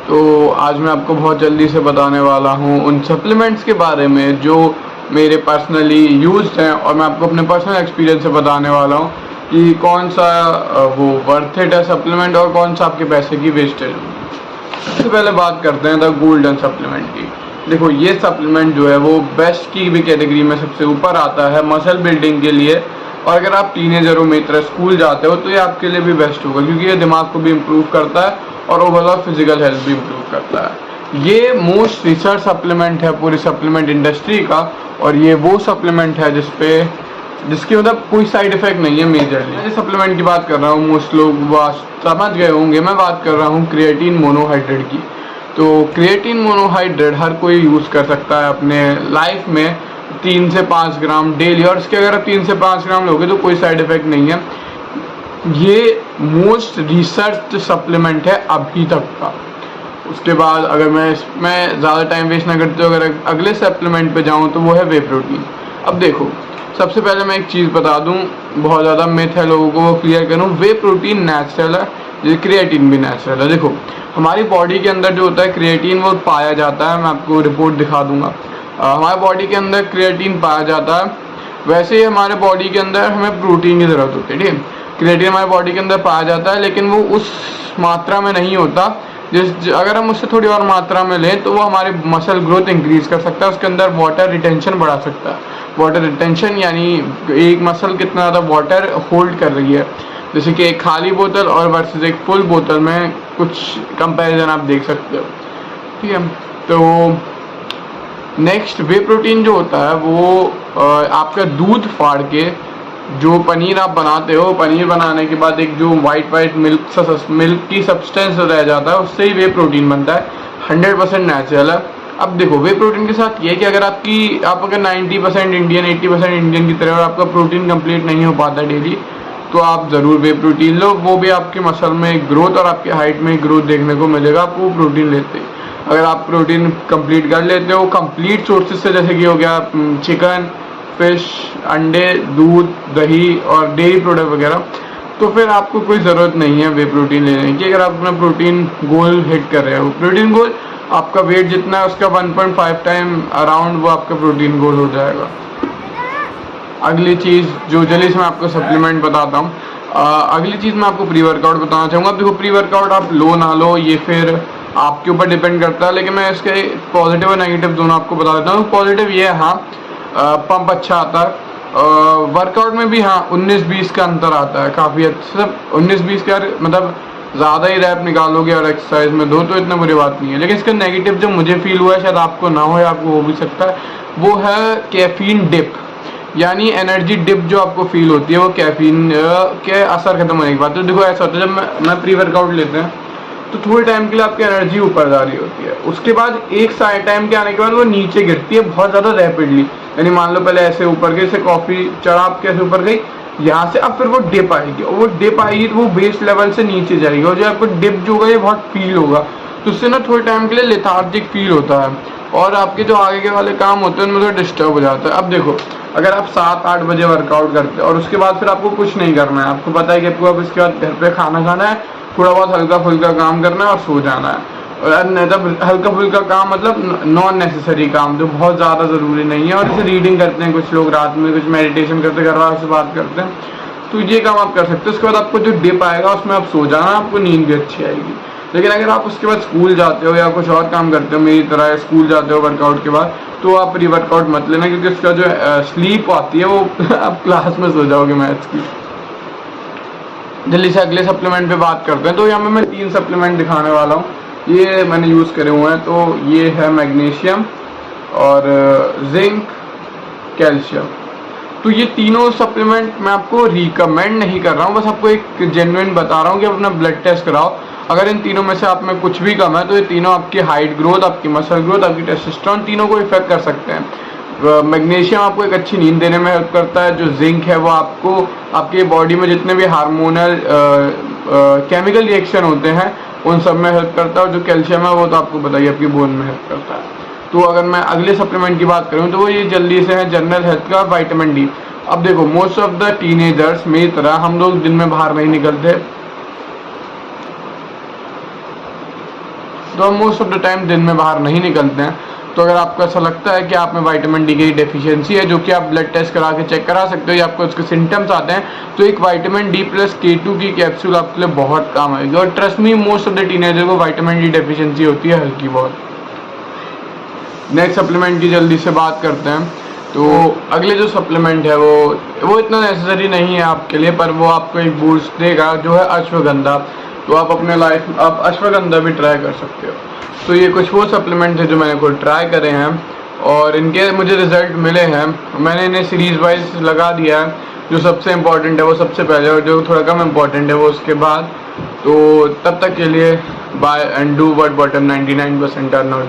तो आज मैं आपको बहुत जल्दी से बताने वाला हूँ उन सप्लीमेंट्स के बारे में जो मेरे पर्सनली यूज्ड हैं, और मैं आपको अपने पर्सनल एक्सपीरियंस से बताने वाला हूँ कि कौन सा वो वर्थ इट है सप्लीमेंट और कौन सा आपके पैसे की वेस्टेज है। सबसे पहले बात करते हैं द गोल्डन सप्लीमेंट की। देखो, ये सप्लीमेंट जो है वो बेस्ट की भी कैटेगरी में सबसे ऊपर आता है मसल बिल्डिंग के लिए। और अगर आप टीनेजर हो, मेरी तरह स्कूल जाते हो, तो ये आपके लिए भी बेस्ट होगा, क्योंकि ये दिमाग को भी इम्प्रूव करता है और ओवरऑल फिजिकल हेल्थ भी इम्प्रूव करता है। ये मोस्ट रिसर्च सप्लीमेंट है पूरी सप्लीमेंट इंडस्ट्री का, और ये वो सप्लीमेंट है जिसकी मतलब कोई साइड इफेक्ट नहीं है मेजरली। मैं सप्लीमेंट की बात कर रहा हूँ, मोस्ट लोग समझ गए होंगे, मैं बात कर रहा हूँ क्रिएटिन मोनोहाइड्रेट की। तो क्रिएटिन मोनोहाइड्रेट हर कोई यूज़ कर सकता है अपने लाइफ में 3 से 5 ग्राम डेली, और इसके अगर आप 3 से 5 ग्राम लोगे तो कोई साइड इफेक्ट नहीं है। ये मोस्ट रिसर्च सप्लीमेंट है अभी तक का। उसके बाद अगर मैं इसमें ज़्यादा टाइम वेस्ट ना करते हुए अगर अगले सप्लीमेंट पे जाऊँ तो वो है वे प्रोटीन। अब देखो, सबसे पहले मैं एक चीज़ बता दूं, बहुत ज़्यादा मिथ है लोगों को वो क्लियर करूं। वे प्रोटीन नेचुरल है, ये क्रिएटिन भी नेचुरल है। देखो, हमारी बॉडी के अंदर जो होता है क्रिएटिन वो पाया जाता है, मैं आपको रिपोर्ट दिखा दूंगा। हमारे बॉडी के अंदर क्रिएटिन पाया जाता है, वैसे ही हमारे बॉडी के अंदर हमें प्रोटीन की ज़रूरत होती है, ठीक है। क्रिएटिन हमारे बॉडी के अंदर पाया जाता है, लेकिन वो उस मात्रा में नहीं होता अगर हम उससे थोड़ी और मात्रा में लें तो वो हमारे मसल ग्रोथ इंक्रीज कर सकता है, उसके अंदर वाटर रिटेंशन बढ़ा सकता है। वाटर रिटेंशन यानी एक मसल कितना ज़्यादा वाटर होल्ड कर रही है, जैसे कि एक खाली बोतल और वर्सेस एक फुल बोतल में कुछ कंपैरिजन आप देख सकते हो, ठीक है। तो नेक्स्ट, वे प्रोटीन जो होता है वो आपका दूध फाड़ के जो पनीर आप बनाते हो, पनीर बनाने के बाद एक जो वाइट मिल्क की सब्सटेंस रह जाता है, उससे ही वे प्रोटीन बनता है। 100% नेचुरल है। अब देखो, वे प्रोटीन के साथ ये है कि अगर आप अगर 90% इंडियन 80% इंडियन की तरह और आपका प्रोटीन कंप्लीट नहीं हो पाता डेली, तो आप ज़रूर वे प्रोटीन लो। वो भी आपके मसल में ग्रोथ और आपके हाइट में ग्रोथ देखने को मिलेगा आपको प्रोटीन लेते ही। अगर आप प्रोटीन कंप्लीट कर लेते हो कंप्लीट सोर्सेज से, जैसे कि हो गया चिकन, फिश, अंडे, दूध, दही और डेयरी प्रोडक्ट वगैरह, तो फिर आपको कोई ज़रूरत नहीं है वे प्रोटीन लेने की। अगर आप अपना प्रोटीन गोल हिट कर रहे हो, प्रोटीन गोल आपका वेट जितना है उसका 1.5 टाइम अराउंड वो आपका प्रोटीन गोल हो जाएगा। अगली चीज़ जो जल्दी से मैं आपको सप्लीमेंट बताता हूँ, अगली चीज़ मैं आपको प्री वर्कआउट बताना चाहूँगा। देखो, प्री वर्कआउट आप लो ना लो ये फिर आपके ऊपर डिपेंड करता है, लेकिन मैं इसके पॉजिटिव और नेगेटिव दोनों आपको बता देता हूँ। पॉजिटिव ये है, हाँ, पंप अच्छा आता है। वर्कआउट में भी हाँ 19-20 का अंतर आता है काफ़ी अच्छा। 19-20 का मतलब ज़्यादा ही रैप निकालोगे और एक्सरसाइज में दो तो इतना बुरी बात नहीं है। लेकिन इसका नेगेटिव जो मुझे फील हुआ है, शायद आपको ना हो या आपको हो भी सकता है, वो है कैफीन डिप, यानी एनर्जी डिप जो आपको फील होती है वो कैफीन के असर खत्म होने के बाद। तो देखो, ऐसा होता है जब मैं प्री वर्कआउट लेते हैं तो थोड़े टाइम के लिए आपकी एनर्जी ऊपर जा रही होती है, उसके बाद एक साइड टाइम के आने के बाद वो नीचे गिरती है बहुत ज़्यादा रैपिडली। यानी मान लो पहले ऐसे ऊपर गई, जैसे कॉफ़ी चढ़ा आपके ऐसे ऊपर गई, यहाँ से अब फिर वो डिप आएगी, और वो डिप आएगी तो वो बेस लेवल से नीचे जाएगी, और जो आपको डिप जो होगा ये बहुत फील होगा, तो उससे ना थोड़े टाइम के लिए लेथार्जिक फील होता है, और आपके जो आगे के वाले काम होते हैं उनमें थोड़ा डिस्टर्ब हो जाता है। अब देखो, अगर आप 7-8 बजे वर्कआउट करते हैं और उसके बाद फिर आपको कुछ नहीं करना है, आपको पता है कि आपको अब इसके बाद घर पे खाना खाना है, थोड़ा बहुत हल्का फुल्का काम करना है और सो जाना है। और मतलब हल्का फुल्का काम मतलब नॉन नेसेसरी काम जो बहुत ज़्यादा ज़रूरी नहीं है, और जैसे रीडिंग करते हैं कुछ लोग रात में, कुछ मेडिटेशन करते, घर वालों से बात करते हैं, तो ये काम आप कर सकते हो। उसके बाद आपको जो डिप आएगा उसमें आप सो जाना, आपको नींद भी अच्छी आएगी। लेकिन अगर आप उसके बाद स्कूल जाते हो या कुछ और काम करते हो मेरी तरह, स्कूल जाते हो वर्कआउट के बाद, तो आप प्री वर्कआउट मत लेना, क्योंकि उसका जो स्लीप आती है वो आप क्लास में सो जाओगे मैथ्स की। जल्दी से अगले सप्लीमेंट पे बात करते हैं। तो यहाँ पे मैं 3 सप्लीमेंट दिखाने वाला हूँ, ये मैंने यूज़ करे हुए हैं। तो ये है मैग्नीशियम और जिंक, कैल्शियम। तो ये तीनों सप्लीमेंट मैं आपको रिकमेंड नहीं कर रहा हूँ, बस आपको एक जेन्युइन बता रहा हूँ कि आप अपना ब्लड टेस्ट कराओ। अगर इन तीनों में से आप में कुछ भी कम है तो ये तीनों आपकी हाइट ग्रोथ, आपकी मसल ग्रोथ, आपकी टेस्टोस्टेरोन, तीनों को इफेक्ट कर सकते हैं। मैग्नीशियम आपको एक अच्छी नींद देने में हेल्प करता है। जो जिंक है वो आपको आपके बॉडी में जितने भी हार्मोनल केमिकल रिएक्शन होते हैं उन सब में हेल्प करता है। और जो कैल्शियम है वो तो आपको बताइए आपकी बोन में हेल्प करता है। तो अगर मैं अगले सप्लीमेंट की बात करूं तो वो ये जल्दी से है जनरल हेल्थ का विटामिन डी। अब देखो, मोस्ट ऑफ द टीनेजर्स मेरी तरह हम लोग दिन में बाहर नहीं निकलते, तो हम मोस्ट ऑफ द टाइम दिन में बाहर नहीं निकलते हैं। तो अगर आपको ऐसा लगता है कि आप में विटामिन डी की डेफिशिएंसी है, जो कि आप ब्लड टेस्ट करा के चेक करा सकते हो, या आपको उसके सिम्टम्स आते हैं, तो एक विटामिन डी प्लस K2 की कैप्सूल आपके लिए बहुत काम आएगी। और trust me, most of the teenager को विटामिन डी डेफिशिएंसी होती है, हल्की बहुत। नेक्स्ट सप्लीमेंट की जल्दी से बात करते हैं। तो अगले जो सप्लीमेंट है वो इतना नेसेसरी नहीं है आपके लिए, पर वो आपको एक बूस्ट देगा, जो है अश्वगंधा। तो आप अपने लाइफ आप अश्वगंधा भी ट्राई कर सकते हो। तो ये कुछ वो सप्लीमेंट है जो मैंने खुद ट्राई करे हैं और इनके मुझे रिजल्ट मिले हैं। मैंने इन्हें सीरीज वाइज लगा दिया है, जो सबसे इम्पोर्टेंट है वो सबसे पहले और जो थोड़ा कम इम्पोर्टेंट है वो उसके बाद। तो तब तक के लिए bye and do what bottom 99% are not.